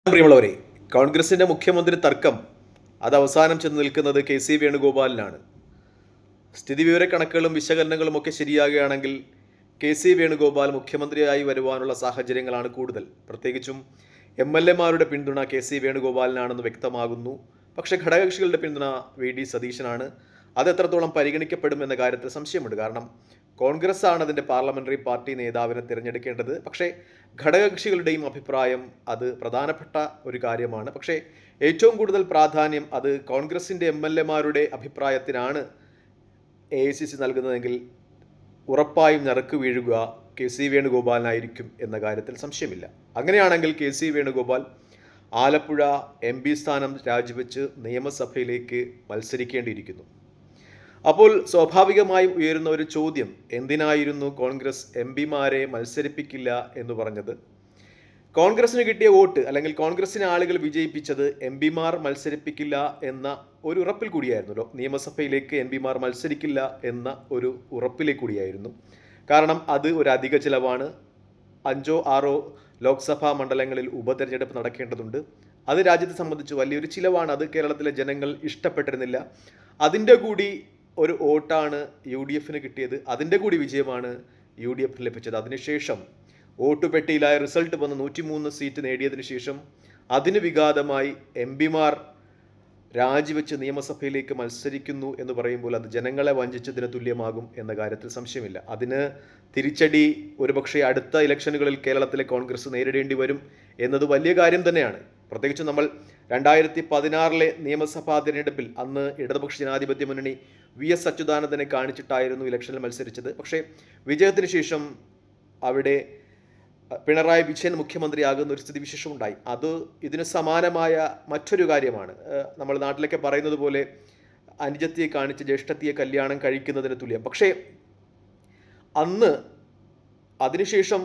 പ്രിയമുള്ളവരെ, കോൺഗ്രസിന്റെ മുഖ്യമന്ത്രി തർക്കം അത് അവസാനം ചെന്ന് നിൽക്കുന്നത് കെ വേണുഗോപാലിനാണ്. സ്ഥിതിവിവരക്കണക്കുകളും വിശകലനങ്ങളും ഒക്കെ ശരിയാകുകയാണെങ്കിൽ വേണുഗോപാൽ മുഖ്യമന്ത്രിയായി വരുവാനുള്ള സാഹചര്യങ്ങളാണ് കൂടുതൽ. പ്രത്യേകിച്ചും എം.എൽ.എമാരുടെ പിന്തുണ വേണുഗോപാലിനാണെന്ന് വ്യക്തമാകുന്നു. പക്ഷേ ഘടകകക്ഷികളുടെ പിന്തുണ സതീശനാണ്. അത് എത്രത്തോളം പരിഗണിക്കപ്പെടുമെന്ന കാര്യത്തിൽ സംശയമുണ്ട്. കാരണം കോൺഗ്രസ് ആണ് അതിൻ്റെ പാർലമെൻ്ററി പാർട്ടി നേതാവിനെ തിരഞ്ഞെടുക്കേണ്ടത്. പക്ഷേ ഘടകകക്ഷികളുടെയും അഭിപ്രായം അത് പ്രധാനപ്പെട്ട ഒരു കാര്യമാണ്. പക്ഷേ ഏറ്റവും കൂടുതൽ പ്രാധാന്യം അത് കോൺഗ്രസിൻ്റെ എം.എൽ.എമാരുടെ അഭിപ്രായത്തിനാണ് AICC നൽകുന്നതെങ്കിൽ ഉറപ്പായും ഞറുക്ക് വീഴുക വേണുഗോപാലിനായിരിക്കും എന്ന കാര്യത്തിൽ സംശയമില്ല. അങ്ങനെയാണെങ്കിൽ വേണുഗോപാൽ ആലപ്പുഴ MP സ്ഥാനം രാജിവെച്ച് നിയമസഭയിലേക്ക് മത്സരിക്കേണ്ടിയിരിക്കുന്നു. അപ്പോൾ സ്വാഭാവികമായും ഉയരുന്ന ഒരു ചോദ്യം, എന്തിനായിരുന്നു കോൺഗ്രസ് MP-മാരെ മത്സരിപ്പിക്കില്ല എന്ന് പറഞ്ഞത്? കോൺഗ്രസിന് കിട്ടിയ വോട്ട് അല്ലെങ്കിൽ കോൺഗ്രസിനെ ആളുകൾ വിജയിപ്പിച്ചത് MP-മാർ മത്സരിപ്പിക്കില്ല എന്ന ഒരു ഉറപ്പിൽ കൂടിയായിരുന്നല്ലോ. നിയമസഭയിലേക്ക് MP-മാർ മത്സരിക്കില്ല എന്ന ഒരു ഉറപ്പിലേക്ക് കൂടിയായിരുന്നു. കാരണം അത് ഒരു അധിക ചിലവാണ്. 5 or 6 ലോക്സഭാ മണ്ഡലങ്ങളിൽ ഉപതെരഞ്ഞെടുപ്പ് നടക്കേണ്ടതുണ്ട്. അത് രാജ്യത്തെ സംബന്ധിച്ച് വലിയൊരു ചിലവാണ്. അത് കേരളത്തിലെ ജനങ്ങൾ ഇഷ്ടപ്പെട്ടിരുന്നില്ല. അതിൻ്റെ കൂടി ഒരു വോട്ടാണ് UDF-ന് കിട്ടിയത്. അതിൻ്റെ കൂടി വിജയമാണ് UDF-ന് ലഭിച്ചത്. അതിനുശേഷം വോട്ട് പെട്ടിയിലായ റിസൾട്ട് വന്ന് 103 സീറ്റ് നേടിയതിനു ശേഷം അതിന് വിഘാതമായി MP-മാർ രാജിവെച്ച് നിയമസഭയിലേക്ക് മത്സരിക്കുന്നു എന്ന് പറയുമ്പോൾ അത് ജനങ്ങളെ വഞ്ചിച്ചതിന് തുല്യമാകും എന്ന കാര്യത്തിൽ സംശയമില്ല. അതിന് തിരിച്ചടി ഒരുപക്ഷെ അടുത്ത ഇലക്ഷനുകളിൽ കേരളത്തിലെ കോൺഗ്രസ് നേരിടേണ്ടി വരും എന്നത് വലിയ കാര്യം തന്നെയാണ്. പ്രത്യേകിച്ച് നമ്മൾ 2016 നിയമസഭാ തിരഞ്ഞെടുപ്പിൽ അന്ന് ഇടതുപക്ഷ ജനാധിപത്യ മുന്നണി VS അച്യുതാനന്ദനെ കാണിച്ചിട്ടായിരുന്നു ഇലക്ഷനിൽ മത്സരിച്ചത്. പക്ഷേ വിജയത്തിന് ശേഷം അവിടെ പിണറായി വിജയൻ മുഖ്യമന്ത്രിയാകുന്ന ഒരു സ്ഥിതിവിശേഷം ഉണ്ടായി. അത് ഇതിന് സമാനമായ മറ്റൊരു കാര്യമാണ്. നമ്മൾ നാട്ടിലൊക്കെ പറയുന്നത് പോലെ അനുജത്തിയെ കാണിച്ച് ജ്യേഷ്ഠത്തിയെ കല്യാണം കഴിക്കുന്നതിന് തുല്യം. പക്ഷേ അന്ന് അതിനുശേഷം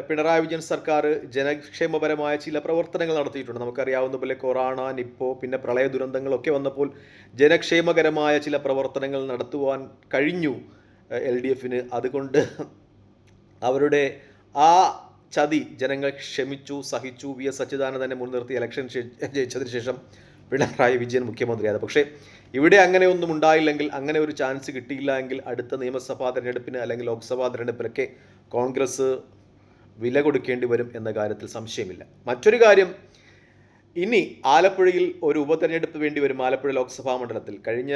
പിണറായി വിജയൻ സർക്കാർ ജനക്ഷേമപരമായ ചില പ്രവർത്തനങ്ങൾ നടത്തിയിട്ടുണ്ട്. നമുക്കറിയാവുന്ന പോലെ കൊറോണ, നിപ്പോ, പിന്നെ പ്രളയ ദുരന്തങ്ങളൊക്കെ വന്നപ്പോൾ ജനക്ഷേമകരമായ ചില പ്രവർത്തനങ്ങൾ നടത്തുവാൻ കഴിഞ്ഞു LDF-ന്. അതുകൊണ്ട് അവരുടെ ആ ചതി ജനങ്ങൾ ക്ഷമിച്ചു, സഹിച്ചു. VS അച്യുതാനന്ദനെ മുൻനിർത്തി ഇലക്ഷൻ ജയിച്ചതിന് ശേഷം പിണറായി വിജയൻ മുഖ്യമന്ത്രിയായത്. പക്ഷേ ഇവിടെ അങ്ങനെ ഒന്നും ഉണ്ടായില്ലെങ്കിൽ, അങ്ങനെ ഒരു ചാൻസ് കിട്ടിയില്ല എങ്കിൽ അടുത്ത നിയമസഭാ തെരഞ്ഞെടുപ്പിന് അല്ലെങ്കിൽ ലോക്സഭാ തെരഞ്ഞെടുപ്പിലൊക്കെ കോൺഗ്രസ് വില കൊടുക്കേണ്ടി വരും എന്ന കാര്യത്തിൽ സംശയമില്ല. മറ്റൊരു കാര്യം, ഇനി ആലപ്പുഴയിൽ ഒരു ഉപതെരഞ്ഞെടുപ്പ് വേണ്ടി വരും. ആലപ്പുഴ ലോക്സഭാ മണ്ഡലത്തിൽ കഴിഞ്ഞ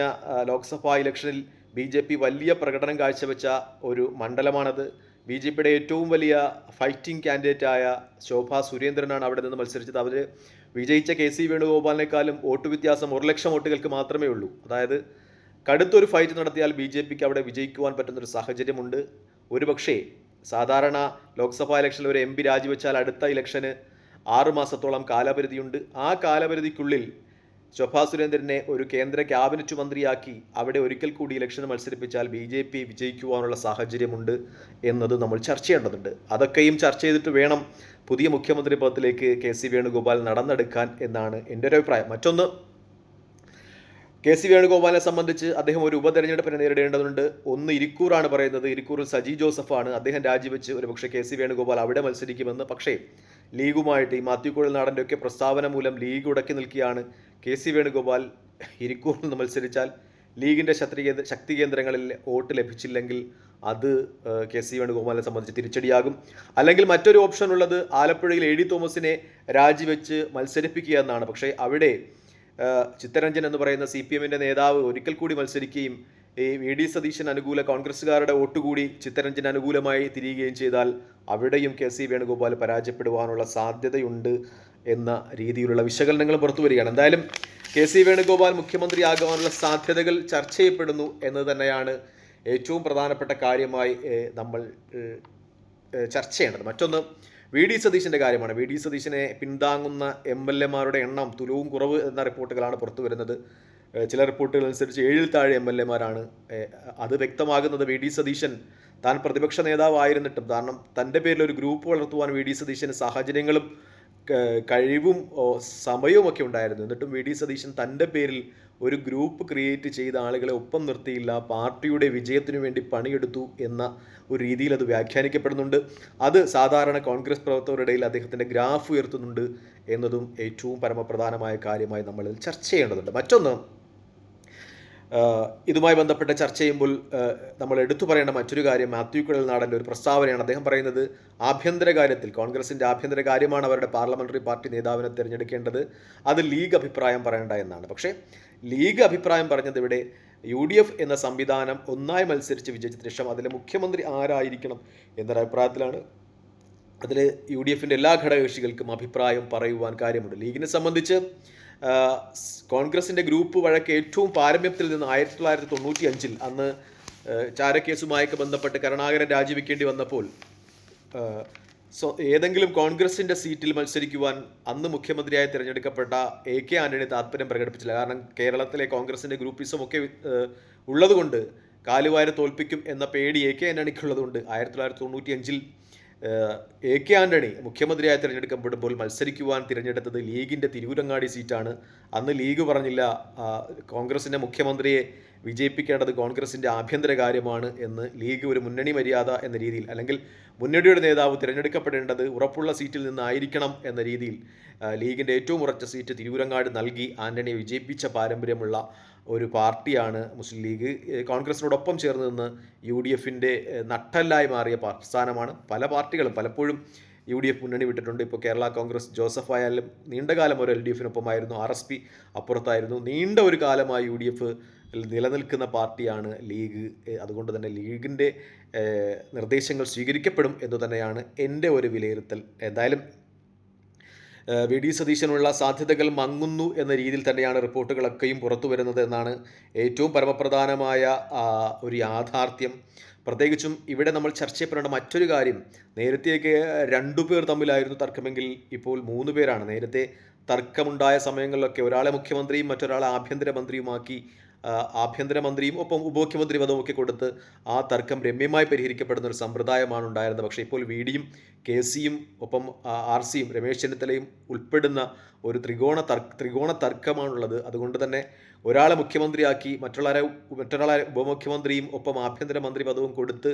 ലോക്സഭാ ഇലക്ഷനിൽ BJP വലിയ പ്രകടനം കാഴ്ചവെച്ച ഒരു മണ്ഡലമാണത്. BJPയുടെ ഏറ്റവും വലിയ ഫൈറ്റിംഗ് കാൻഡിഡേറ്റായ ശോഭാ സുരേന്ദ്രനാണ് അവിടെ നിന്ന് മത്സരിച്ചത്. അവർ വിജയിച്ച വേണുഗോപാലിനേക്കാളും വോട്ട് വ്യത്യാസം 1 ലക്ഷം വോട്ടുകൾക്ക് മാത്രമേ ഉള്ളൂ. അതായത് കടുത്തൊരു ഫൈറ്റ് നടത്തിയാൽ BJPക്ക് അവിടെ വിജയിക്കുവാൻ പറ്റുന്നൊരു സാഹചര്യമുണ്ട്. ഒരുപക്ഷേ സാധാരണ ലോക്സഭാ ഇലക്ഷനിൽ ഒരു MP രാജിവെച്ചാൽ അടുത്ത ഇലക്ഷന് 6 മാസത്തോളം കാലപരിധിയുണ്ട്. ആ കാലപരിധിക്കുള്ളിൽ ശോഭാ സുരേന്ദ്രനെ ഒരു കേന്ദ്ര ക്യാബിനറ്റ് മന്ത്രിയാക്കി അവിടെ ഒരിക്കൽ കൂടി ഇലക്ഷൻ മത്സരിപ്പിച്ചാൽ BJP വിജയിക്കുവാനുള്ള സാഹചര്യമുണ്ട് എന്നത് നമ്മൾ ചർച്ച ചെയ്യേണ്ടതുണ്ട്. അതൊക്കെയും ചർച്ച ചെയ്തിട്ട് വേണം പുതിയ മുഖ്യമന്ത്രി പദത്തിലേക്ക് വേണുഗോപാൽ നടന്നെടുക്കാൻ എന്നാണ് എൻ്റെ ഒരു അഭിപ്രായം. മറ്റൊന്ന്, വേണുഗോപാലിനെ സംബന്ധിച്ച് അദ്ദേഹം ഒരു ഉപതെരഞ്ഞെടുപ്പിനെ നേരിടേണ്ടതുണ്ട്. ഒന്ന് ഇരിക്കൂറാണ് പറയുന്നത്. ഇരിക്കൂറിൽ സജി ജോസഫാണ്. അദ്ദേഹം രാജിവെച്ച് ഒരുപക്ഷെ വേണുഗോപാൽ അവിടെ മത്സരിക്കുമെന്ന്. പക്ഷേ ലീഗുമായിട്ട് ഈ മാത്യു കുഴൽനാടൻ്റെ ഒക്കെ പ്രസ്താവന മൂലം ലീഗ് ഉടക്കി നിൽക്കുകയാണ്. വേണുഗോപാൽ ഇരിക്കൂറിൽ നിന്ന് മത്സരിച്ചാൽ ലീഗിൻ്റെ ശക്തി കേന്ദ്രങ്ങളിൽ വോട്ട് ലഭിച്ചില്ലെങ്കിൽ അത് വേണുഗോപാലിനെ സംബന്ധിച്ച് തിരിച്ചടിയാകും. അല്ലെങ്കിൽ മറ്റൊരു ഓപ്ഷൻ ഉള്ളത് ആലപ്പുഴയിൽ AD തോമസിനെ രാജിവെച്ച് മത്സരിപ്പിക്കുക എന്നാണ്. പക്ഷേ അവിടെ ചിത്തരഞ്ജൻ എന്ന് പറയുന്ന CPM-ൻ്റെ നേതാവ് ഒരിക്കൽ കൂടി മത്സരിക്കുകയും ഈ VD സതീശൻ അനുകൂല കോൺഗ്രസ്സുകാരുടെ വോട്ടുകൂടി ചിത്തരഞ്ജൻ അനുകൂലമായി തിരിയുകയും ചെയ്താൽ അവിടെയും വേണുഗോപാൽ പരാജയപ്പെടുവാനുള്ള സാധ്യതയുണ്ട് എന്ന രീതിയിലുള്ള വിശകലനങ്ങൾ പുറത്തു വരികയാണ്. എന്തായാലും വേണുഗോപാൽ മുഖ്യമന്ത്രിയാകാനുള്ള സാധ്യതകൾ ചർച്ച ചെയ്യപ്പെടുന്നു എന്ന് തന്നെയാണ് ഏറ്റവും പ്രധാനപ്പെട്ട കാര്യമായി നമ്മൾ ചർച്ച ചെയ്യേണ്ടത്. മറ്റൊന്ന് VD സതീശൻ്റെ കാര്യമാണ്. VD സതീശനെ പിന്താങ്ങുന്ന MLA-മാരുടെ എണ്ണം തുലവും കുറവ് എന്ന റിപ്പോർട്ടുകളാണ് പുറത്തു വരുന്നത്. ചില റിപ്പോർട്ടുകൾ അനുസരിച്ച് 7-ൽ താഴെ MLA-മാരാണ്. അത് വ്യക്തമാകുന്നത് VD സതീശൻ താൻ പ്രതിപക്ഷ നേതാവായിരുന്നിട്ടും, കാരണം തൻ്റെ പേരിൽ ഒരു ഗ്രൂപ്പ് വളർത്തുവാൻ VD സതീശന് സാഹചര്യങ്ങളും കഴിവും സമയവും ഒക്കെ ഉണ്ടായിരുന്നു. എന്നിട്ടും VD സതീശൻ തൻ്റെ പേരിൽ ഒരു ഗ്രൂപ്പ് ക്രിയേറ്റ് ചെയ്ത ആളുകളെ ഒപ്പം നിർത്തിയില്ല, പാർട്ടിയുടെ വിജയത്തിനു വേണ്ടി പണിയെടുത്തു എന്ന ഒരു രീതിയിൽ അത് വ്യാഖ്യാനിക്കപ്പെടുന്നുണ്ട്. അത് സാധാരണ കോൺഗ്രസ് പ്രവർത്തകരുടെ ഇടയിൽ അദ്ദേഹത്തിൻ്റെ ഗ്രാഫ് ഉയർത്തുന്നുണ്ട് എന്നതും ഏറ്റവും പരമപ്രധാനമായ കാര്യമായി നമ്മൾ ചർച്ച ചെയ്യേണ്ടതുണ്ട്. മറ്റൊന്ന്, ഇതുമായി ബന്ധപ്പെട്ട് ചർച്ച ചെയ്യുമ്പോൾ നമ്മൾ എടുത്തു പറയേണ്ട മറ്റൊരു കാര്യം മാത്യു കുഴൽനാടൻ്റെ ഒരു പ്രസ്താവനയാണ്. അദ്ദേഹം പറയുന്നത് ആഭ്യന്തര കാര്യത്തിൽ കോൺഗ്രസിൻ്റെ ആഭ്യന്തര കാര്യമാണ് അവരുടെ പാർലമെൻ്ററി പാർട്ടി നേതാവിനെ തിരഞ്ഞെടുക്കേണ്ടത്, അത് ലീഗ് അഭിപ്രായം പറയേണ്ട എന്നാണ്. പക്ഷേ ലീഗ് അഭിപ്രായം പറഞ്ഞത് ഇവിടെ UDF എന്ന സംവിധാനം ഒന്നായി മത്സരിച്ച് വിജയിച്ച ശേഷം അതിലെ മുഖ്യമന്ത്രി ആരായിരിക്കണം എന്നൊരഭിപ്രായത്തിലാണ്. അതിൽ UDFൻ്റെ എല്ലാ ഘടകകക്ഷികൾക്കും അഭിപ്രായം പറയുവാൻ കാര്യമുണ്ട്. ലീഗിനെ സംബന്ധിച്ച് കോൺഗ്രസിൻ്റെ ഗ്രൂപ്പ് വഴക്ക് ഏറ്റവും പാരമ്യത്തിൽ നിന്ന് 1995 അന്ന് ചാരക്കേസുമായൊക്കെ ബന്ധപ്പെട്ട് കരുണാകരൻ രാജിവെക്കേണ്ടി വന്നപ്പോൾ ഏതെങ്കിലും കോൺഗ്രസിൻ്റെ സീറ്റിൽ മത്സരിക്കുവാൻ അന്ന് മുഖ്യമന്ത്രിയായി തിരഞ്ഞെടുക്കപ്പെട്ട AK ആൻ്റണി താല്പര്യം പ്രകടിപ്പിച്ചില്ല. കാരണം കേരളത്തിലെ കോൺഗ്രസിൻ്റെ ഗ്രൂപ്പിസം ഒക്കെ ഉള്ളതുകൊണ്ട് കാലുവാരി തോൽപ്പിക്കും എന്ന പേടി AK ആൻ്റണിക്കുള്ളതുകൊണ്ട് 1995 AK ആൻ്റണി മുഖ്യമന്ത്രിയായി തിരഞ്ഞെടുക്കപ്പെടുമ്പോൾ മത്സരിക്കുവാൻ തിരഞ്ഞെടുത്തത് ലീഗിൻ്റെ തിരൂരങ്ങാടി സീറ്റാണ്. അന്ന് ലീഗ് പറഞ്ഞില്ല, കോൺഗ്രസിൻ്റെ മുഖ്യമന്ത്രിയെ വിജയിപ്പിക്കേണ്ടത് കോൺഗ്രസിൻ്റെ ആഭ്യന്തര കാര്യമാണ് എന്ന്. ലീഗ് ഒരു മുന്നണി മര്യാദ എന്ന രീതിയിൽ, അല്ലെങ്കിൽ മുന്നണിയുടെ നേതാവ് തിരഞ്ഞെടുക്കപ്പെടേണ്ടത് ഉറപ്പുള്ള സീറ്റിൽ നിന്നായിരിക്കണം എന്ന രീതിയിൽ ലീഗിൻ്റെ ഏറ്റവും ഉറച്ച സീറ്റ് തിരൂരങ്ങാട് നൽകി ആൻ്റണിയെ വിജയിപ്പിച്ച പാരമ്പര്യമുള്ള ഒരു പാർട്ടിയാണ് മുസ്ലിം ലീഗ്. കോൺഗ്രസിനോടൊപ്പം ചേർന്ന് നിന്ന് UDFൻ്റെ നട്ടെല്ലായി മാറിയ പ്രസ്ഥാനമാണ്. പല പാർട്ടികളും പലപ്പോഴും UDF മുന്നണി വിട്ടിട്ടുണ്ട്. ഇപ്പോൾ കേരള കോൺഗ്രസ് ജോസഫ് ആയാലും നീണ്ടകാലം ഒരു LDFനൊപ്പമായിരുന്നു, RSP അപ്പുറത്തായിരുന്നു. നീണ്ട ഒരു കാലമായി UDF നിലനിൽക്കുന്ന പാർട്ടിയാണ് ലീഗ്. അതുകൊണ്ട് തന്നെ ലീഗിൻ്റെ നിർദ്ദേശങ്ങൾ സ്വീകരിക്കപ്പെടും എന്ന് തന്നെയാണ് എൻ്റെ ഒരു വിലയിരുത്തൽ. എന്തായാലും VD സതീശനുള്ള സാധ്യതകൾ മങ്ങുന്നു എന്ന രീതിയിൽ തന്നെയാണ് റിപ്പോർട്ടുകളൊക്കെയും പുറത്തു വരുന്നത് എന്നാണ് ഏറ്റവും പരമപ്രധാനമായ ഒരു യാഥാർത്ഥ്യം. പ്രത്യേകിച്ചും ഇവിടെ നമ്മൾ ചർച്ച ചെയ്യപ്പെടേണ്ട മറ്റൊരു കാര്യം, നേരത്തെയൊക്കെ 2 പേർ തമ്മിലായിരുന്നു തർക്കമെങ്കിൽ ഇപ്പോൾ 3 പേരാണ്. നേരത്തെ തർക്കമുണ്ടായ സമയങ്ങളിലൊക്കെ ഒരാളെ മുഖ്യമന്ത്രിയും മറ്റൊരാളെ ആഭ്യന്തരമന്ത്രിയുമാക്കി, ആഭ്യന്തരമന്ത്രിയും ഒപ്പം ഉപമുഖ്യമന്ത്രി പദമൊക്കെ കൊടുത്ത് ആ തർക്കം രമ്യമായി പരിഹരിക്കപ്പെടുന്ന ഒരു സമ്പ്രദായമാണ് ഉണ്ടായിരുന്നത്. പക്ഷേ ഇപ്പോൾ VDയും KCയും ഒപ്പം RCയും രമേശ് ചെന്നിത്തലയും ഉൾപ്പെടുന്ന ഒരു ത്രികോണ തർക്കമാണുള്ളത്. അതുകൊണ്ട് തന്നെ ഒരാളെ മുഖ്യമന്ത്രിയാക്കി മറ്റൊരാളെ ഉപമുഖ്യമന്ത്രിയും ഒപ്പം ആഭ്യന്തരമന്ത്രി പദവും കൊടുത്ത്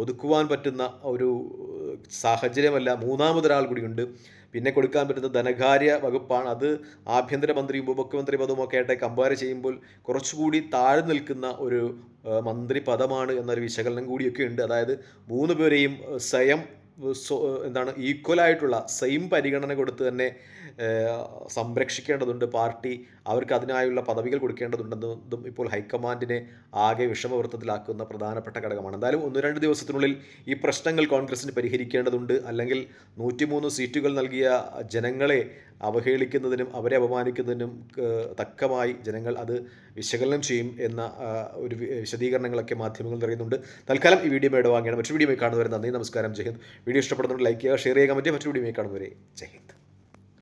ഒതുക്കുവാൻ പറ്റുന്ന ഒരു സാഹചര്യമല്ല. മൂന്നാമതൊരാൾ കൂടിയുണ്ട്. പിന്നെ കൊടുക്കാൻ പറ്റുന്ന ധനകാര്യ വകുപ്പാണ്. അത് ആഭ്യന്തരമന്ത്രിയും ഉപമുഖ്യമന്ത്രി പദവുമൊക്കെ ആയിട്ട് കമ്പയർ ചെയ്യുമ്പോൾ കുറച്ചുകൂടി താഴ്ന്നു നിൽക്കുന്ന ഒരു മന്ത്രി പദമാണ് എന്നൊരു വിശകലനം കൂടിയൊക്കെ ഉണ്ട്. അതായത് 3 പേരെയും ഈക്വലായിട്ടുള്ള സെയിം പരിഗണന കൊടുത്ത് തന്നെ സംരക്ഷിക്കേണ്ടതുണ്ട് പാർട്ടി. അവർക്ക് അതിനായുള്ള പദവികൾ കൊടുക്കേണ്ടതുണ്ടെന്നതും ഇപ്പോൾ ഹൈക്കമാൻഡിനെ ആകെ വിഷമവൃത്തത്തിലാക്കുന്ന പ്രധാനപ്പെട്ട ഘടകമാണ്. എന്തായാലും 1-2 ദിവസത്തിനുള്ളിൽ ഈ പ്രശ്നങ്ങൾ കോൺഗ്രസിന് പരിഹരിക്കേണ്ടതുണ്ട്. അല്ലെങ്കിൽ 103 സീറ്റുകൾ നൽകിയ ജനങ്ങളെ അവഹേളിക്കുന്നതിനും അവരെ അപമാനിക്കുന്നതിനും തക്കമായി ജനങ്ങൾ അത് വിശകലനം ചെയ്യും എന്ന ഒരു വിശദീകരണങ്ങളൊക്കെ മാധ്യമങ്ങൾ പറയുന്നുണ്ട്. തൽക്കാലം ഈ വീഡിയോ ഇടവാങ്ങിയാണ്. മറ്റൊരു വീഡിയോ കാണുന്നവരെ നന്ദി, നമസ്കാരം, ജയ് ഹിന്ദ്. വീഡിയോ ഇഷ്ടപ്പെടുന്നുണ്ട് ലൈക്ക് ചെയ്യുക, ഷെയർ ചെയ്യുക, മറ്റൊരു വീഡിയോ കാണുന്നവരെ ജയ് ഹിന്ദ്.